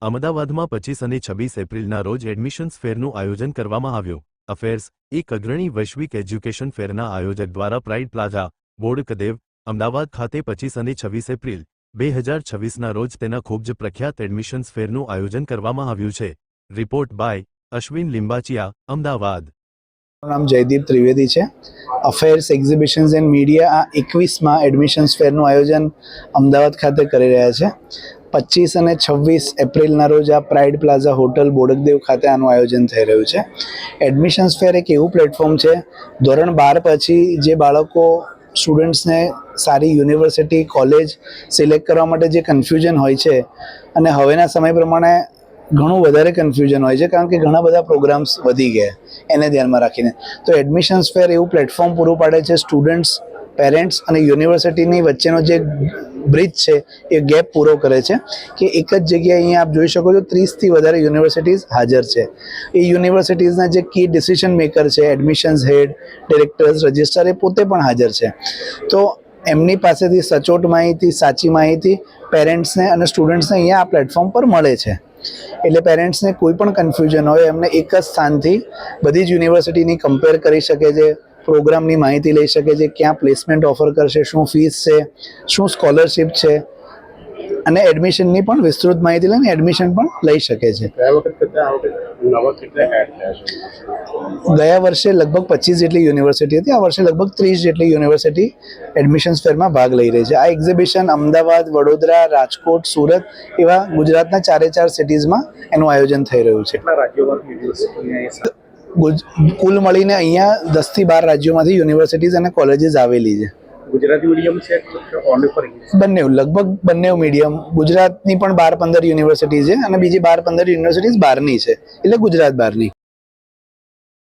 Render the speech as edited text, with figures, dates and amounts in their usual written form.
અમદાવાદમાં 25 અને 26 એપ્રિલના રોજ એડમિશન્સ ફેરનું આયોજન કરવામાં આવ્યું. અફેર્સ એક અગ્રણી વૈશ્વિક એજ્યુકેશન ફેરના આયોજક દ્વારા પ્રાઇડ પ્લાઝા, બોડકદેવ, અમદાવાદ ખાતે 25 અને 26 એપ્રિલ 2026ના રોજ તેના ખૂબ જ પ્રખ્યાત એડમિશન્સ ફેરનું આયોજન કરવામાં આવ્યું છે. Report by Ashwin Limbachiya, Ahmedabad. નામ જયદીપ ત્રિવેદી છે. અફેર્સ એક્ઝિબિશન્સ એન્ડ મીડિયા આ 21માં એડમિશન્સ ફેરનું આયોજન અમદાવાદ ખાતે કરી રહ્યા છે. 25 અને 26 એપ્રિલના રોજ આ પ્રાઇડ પ્લાઝા હોટલ બોડકદેવ ખાતે આનું આયોજન થઈ રહ્યું છે. એડમિશન્સ ફેર એક એવું પ્લેટફોર્મ છે, ધોરણ 12 પછી જે બાળકો સ્ટુડન્ટ્સને સારી યુનિવર્સિટી કોલેજ સિલેક્ટ કરવા માટે જે કન્ફ્યુઝન હોય છે, અને હવેના સમય પ્રમાણે ઘણું વધારે કન્ફ્યુઝન હોય છે કારણ કે ઘણા બધા પ્રોગ્રામ્સ વધી ગયા એને ધ્યાનમાં રાખીને. તો એડમિશન્સ ફેર એવું પ્લેટફોર્મ પૂરું પાડે છે સ્ટુડન્ટ્સ, પેરેન્ટ્સ અને યુનિવર્સિટીની વચ્ચેનો જે બ્રિજ છે એ ગેપ પૂરો કરે છે કે એક જ જગ્યાએ અહીંયા આપ જોઈ શકો છો 30થી વધારે યુનિવર્સિટીઝ હાજર છે. એ યુનિવર્સિટીઝના જે કી ડિસિઝન મેકર છે, એડમિશન્સ હેડ, ડિરેક્ટર્સ, રજિસ્ટ્રાર, એ પોતે પણ હાજર છે. તો એમની પાસેથી સચોટ માહિતી, સાચી માહિતી પેરેન્ટ્સને અને સ્ટુડન્ટ્સને અહીંયા આ પ્લેટફોર્મ પર મળે છે. એટલે પેરેન્ટ્સને કોઈ પણ કન્ફ્યુઝન હોય એમને એક જ સ્થાનથી બધી જ યુનિવર્સિટીની કમ્પેર કરી શકે છે, પ્રોગ્રામની માહિતી લઈ શકે છે, ક્યાં પ્લેસમેન્ટ ઓફર કરશે, શું ફીસ છે, શું સ્કોલરશિપ છે, અને એડમિશનની પણ વિસ્તૃત માહિતી લઈને એડમિશન પણ લઈ શકે છે. ગયા વર્ષે લગભગ 25 જેટલી યુનિવર્સિટી હતી. આ વર્ષે લગભગ 30 જેટલી યુનિવર્સિટી એડમિશન્સ ફેરમાં ભાગ લઈ રહી છે. આ એક્ઝિબિશન અમદાવાદ, વડોદરા, રાજકોટ, સુરત એવા ગુજરાતના 4 સિટીઝમાં એનું આયોજન થઈ રહ્યું છે. કુલ મળીને અહીંયા 10થી 12 રાજ્યોમાંથી યુનિવર્સિટીઝ અને કોલેજીસ આવેલી છે. ગુજરાતી મીડિયમ છે બંને, લગભગ બંને મીડિયમ. ગુજરાતની પણ 12-15 યુનિવર્સિટી છે અને બીજી 12-15 યુનિવર્સિટીઝ બહારની છે, એટલે ગુજરાત બહારની.